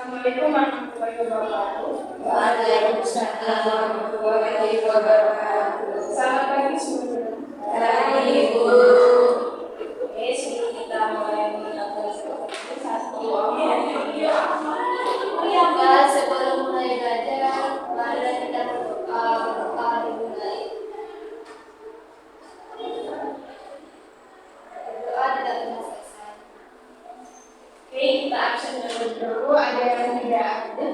Assalamualaikum warahmatullahi wabarakatuh. Waalaikumsalam warahmatullahi wabarakatuh. Selamat pagi semuanya. Pagi Bu. Oke, sebelum kita mulai melakukan satu Pak, sebelum mulai belajar, mari kita berdoa dimulai. Berdoa tidak pernah selesai. Oke, kita absen dulu. Ada yang tidak hadir?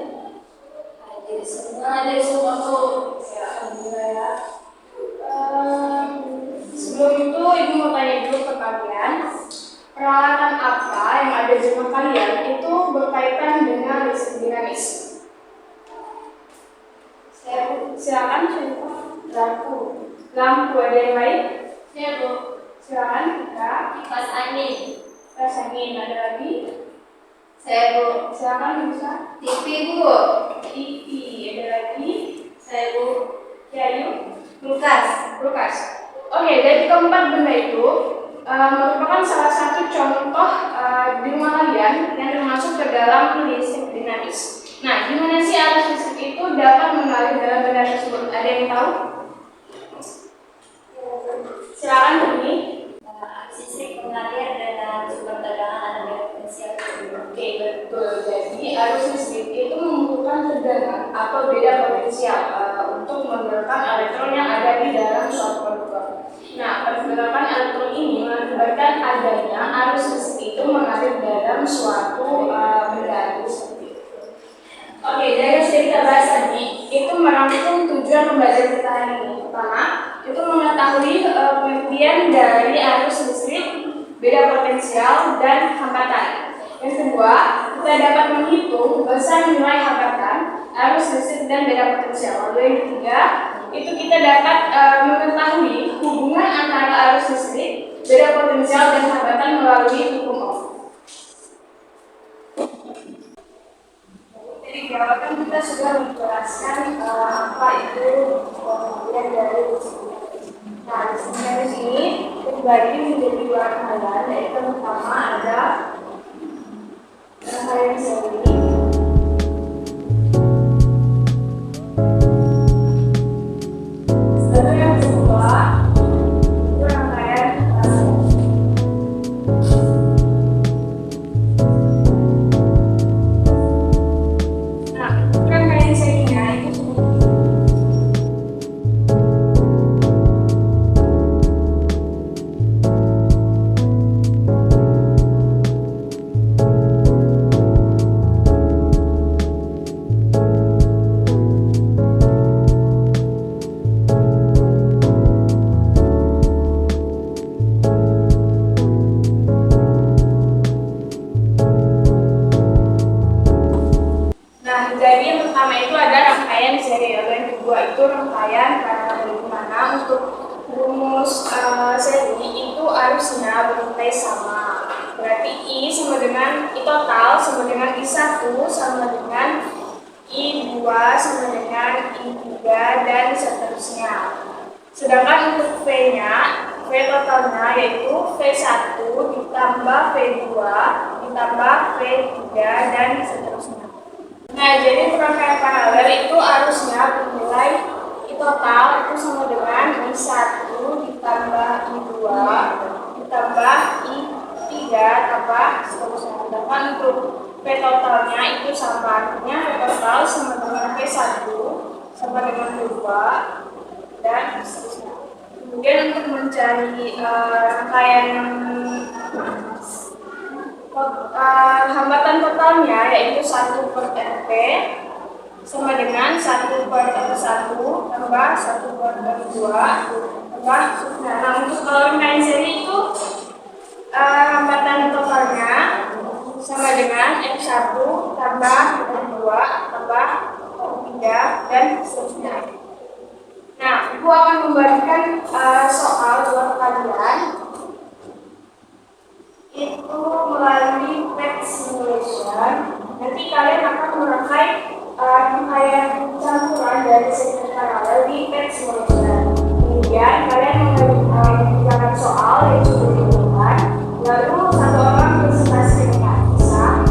Hadir semua Bu. Alhamdulillah ya. Sebelum itu Ibu mau tanya dulu ke kalian, peralatan apa yang ada di rumah kalian itu berkaitan dengan listrik dinamis? Silakan contoh lampu ada yang lain? Ya Bu. Silakan kita. Kipas angin. Kipas angin ada lagi? Saya Bu. Silakan bisa. TV Bu. TV ada lagi? Saya Bu. Yayu. Kulkas. Oke, dari keempat benda itu merupakan salah satu contoh di rumah kalian yang termasuk ke dalam listrik dinamis. Nah, gimana sih arus listrik itu dapat mengalir dalam benda tersebut? Ada yang tahu? Silakan ini. Arus listrik mengalir dengan sumber tegangan ada potensial. Oke, betul. Jadi arus listrik itu membutuhkan tegangan atau beda potensial untuk menggerakkan elektron yang ada di dalam suatu konduktor. Nah, pergerakan elektron ini mengakibatkan adanya arus listrik itu mengalir dalam suatu benda seperti itu. Oke, dari yang kita bahas tadi itu merangkum tujuan pembelajaran kita hari ini. Pertama, itu mengetahui pengertian dari arus listrik, beda potensial dan hambatan. Yang kedua, kita dapat menghitung besar nilai hambatan, arus listrik dan beda potensial. Lalu yang ketiga, itu kita dapat mengetahui hubungan antara arus listrik, beda potensial dan hambatan melalui hukum Ohm. Jadi di awal kan kita sudah menjelaskan apa itu pengertian dari listrik. Nah, di sini terbagi menjadi dua rangkaian, yaitu pertama ada rangkaian seri. Lalu yang kedua itu rangkaian nah, rangkaian serinya itu rangkaian karena bagaimana untuk rumus seri itu arusnya bernilai sama. Berarti I sama dengan I total sama dengan I1 sama dengan I2 sama dengan I3 dan seterusnya. Sedangkan untuk V-nya, V totalnya yaitu V1 ditambah V2 ditambah V3 dan seterusnya. Nah, jadi untuk rangkaian paralel itu arusnya bernilai I total itu sama dengan I1 ditambah I2 ditambah I3 tambah seterusnya. Sedangkan untuk V totalnya itu sama, artinya V total sama dengan V1 sama dengan V2 dan seterusnya. Kemudian untuk mencari rangkaian hambatan totalnya yaitu 1 per RT sama dengan 1 per R1 tambah 1 per R2 tambah. Nah, untuk rangkaian seri itu hambatan totalnya sama dengan R1 tambah R2 tambah R3 dan seterusnya. Nah, Ibu akan memberikan soal buat kalian itu melalui PET simulation. Nanti kalian akan merangkai rangkaian campuran dari seri paralel di PET simulation. Kemudian kalian mengerjakan soal yang sudah ditentukan, lalu satu orang presentasi dengan bisa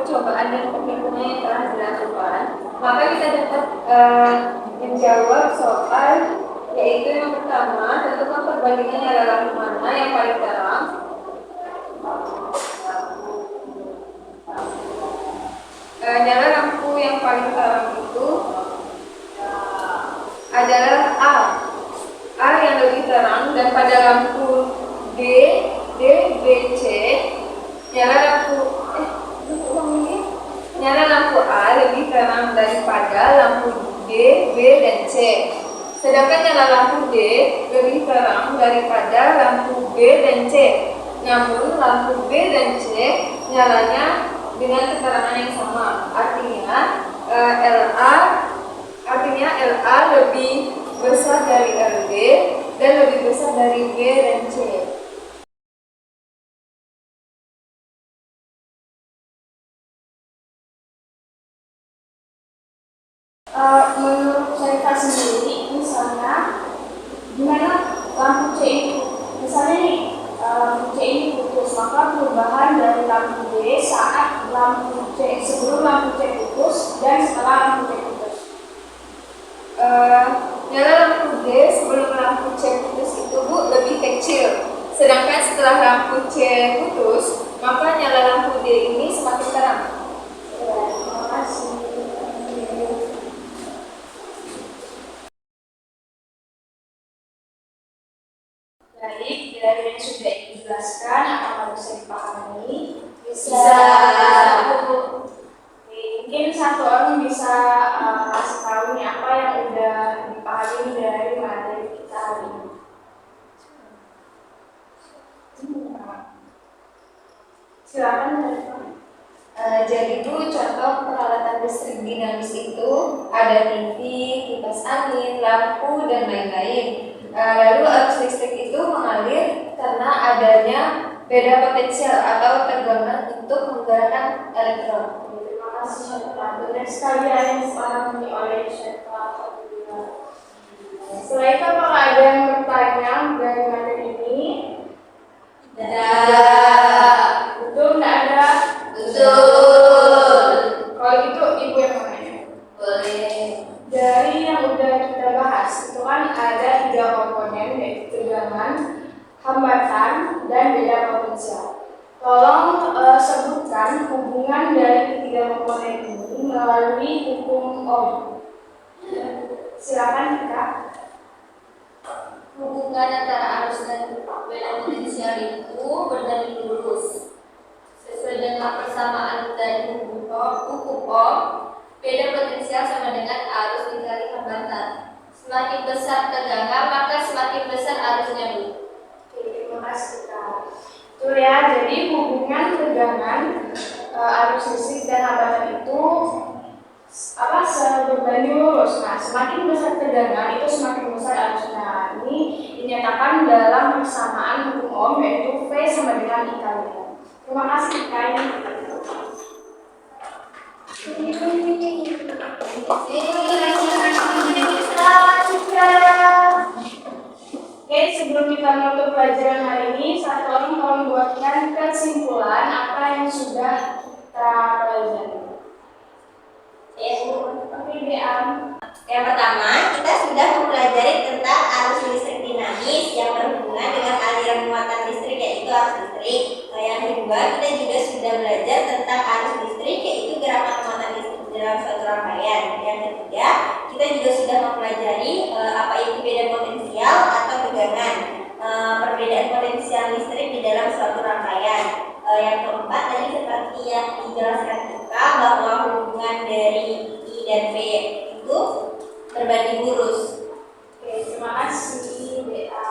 percobaan dan penghitungan yang telah dilakukan, maka kita dapat menjawab soal, yaitu yang pertama, tentukan perbandingan nyala lampu mana yang paling terang. Nyala lampu yang paling terang itu adalah A yang lebih terang, dan pada lampu D, B, C, nyala lampu A lebih terang daripada lampu D, B, dan C. Sedangkan nyala lampu D lebih terang daripada lampu B dan C. Namun lampu B dan C nyalanya dengan keterangan yang sama. Artinya LA lebih besar dari LB dan lebih besar dari B dan C. Menurut cerita sendiri, misalnya gimana lampu C itu, misalnya nih lampu C ini putus, maka perubahan dari lampu D saat lampu C sebelum lampu C putus dan setelah lampu C putus. Nyala lampu D sebelum lampu C putus itu Bu lebih kecil, sedangkan setelah lampu C putus maka nyala lampu D ini semakin terang. Terima kasih. Baik, dari yang sudah dijelaskan, apakah bisa dipahami? Bisa. Mungkin satu orang bisa kasih tahu nih apa yang udah dipahami dari materi kita hari ini. Silakan. Jadi Bu, contoh peralatan listrik dinamis itu ada TV, kipas angin, lampu, dan lain-lain. Lalu arus listrik itu mengalir karena adanya beda potensial atau tegangan untuk menggerakkan elektron. Terima kasih Pak. Dan sekalian yang dipahami oleh Syekh Abdullah. Setelah itu apakah ada yang bertanya dari materi ini? Betul nggak ada? Betul. Kalau gitu ibu yang menanya. Boleh. Dari yang udah kita bahas itu kan ada 3 komponen, yaitu tegangan, hambatan, dan beda potensial. Tolong sebutkan hubungan dari ketiga komponen ini melalui hukum Ohm. Silakan Kak. Hubungan antara arus dan beda potensial itu berbanding lurus. Sesuai dengan persamaan dari hukum Ohm, beda potensial sama dengan arus dikali hambatan. Semakin besar tegangan, maka semakin besar arusnya, Bu. Oke, terima kasih Kak. Betul ya, jadi hubungan tegangan arus listrik dan hambatan itu berbanding lurus. Nah, semakin besar tegangan itu semakin besar arusnya. Ini dinyatakan dalam persamaan hukum Ohm, yaitu V sama dengan I kali N. Terima kasih Kak. Oke, sebelum kita menutup pelajaran hari ini, satu orang mau membuatkan kesimpulan apa yang sudah kita pelajari. Oke, Deam. Yang pertama, kita sudah mempelajari tentang arus listrik dinamis yang berhubungan dengan aliran muatan listrik, yaitu arus listrik. Yang kedua, kita juga sudah belajar tentang arus listrik, yaitu gerakan muatan listrik dalam suatu rangkaian. Yang ketiga, kita juga sudah mempelajari apa itu beda potensial atau tegangan, perbedaan potensial listrik di dalam suatu rangkaian. Yang keempat, tadi seperti yang dijelaskan kita bahwa hubungan dari I dan V itu berbanding lurus. Oke, terima kasih Dea.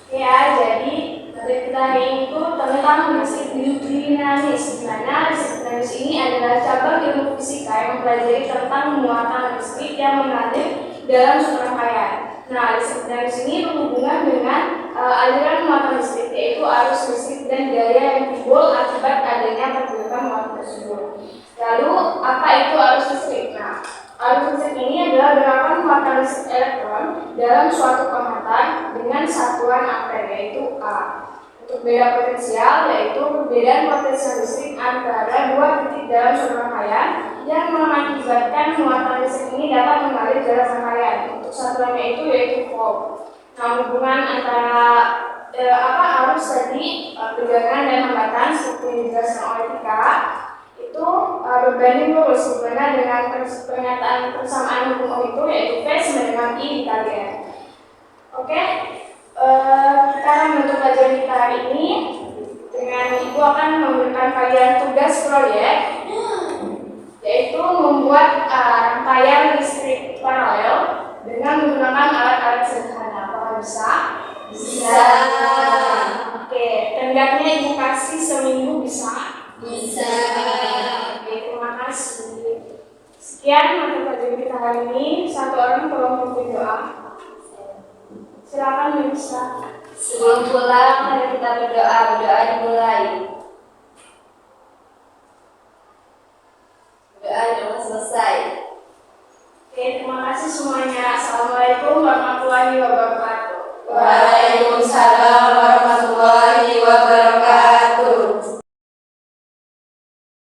Ya, jadi materi kita hari ini itu tentang listrik dinamis. Di mana listrik dinamis ini adalah cabang ilmu fisika yang mempelajari tentang muatan listrik yang mengalir dalam suatu rangkaian. Nah, listrik dinamis ini berhubungan dengan aliran muatan listrik, yaitu arus listrik dan gaya yang timbul akibat adanya pergerakan muatan tersebut. Lalu, apa itu arus listrik? Nah, arus listrik ini adalah gerakan muatan listrik elektron dalam suatu penghantar dengan satuan ampere, yaitu A. Untuk beda potensial, yaitu perbedaan potensial listrik antara dua titik dalam suatu rangkaian yang mengakibatkan muatan listrik ini dapat mengalir dalam rangkaian. Untuk satuannya itu yaitu volt. Nah, hubungan antara arus tadi, tegangan dan hambatan seperti yang dijelaskan oleh Tika itu berbanding lurus hubungannya dengan pernyataan persamaan hukum Ohm itu yaitu V sama dengan I dikali R. Oke, kita akan menutup pelajaran kita hari ini dengan Ibu akan memberikan kalian tugas proyek yaitu membuat rangkaian listrik paralel dengan menggunakan alat-alat sederhana. Apakah bisa? Bisa. Oke, tenggatnya Ibu kasih seminggu bisa? Bisa. Oke, terima kasih. Sekian mata pelajaran kita hari ini. Satu orang tolong memimpin doa. Silakan bisa. Sebelum pulang, mari kita berdoa. Berdoa dimulai. Berdoa sudah selesai. Oke, terima kasih semuanya. Assalamualaikum warahmatullahi wabarakatuh. Waalaikumsalam.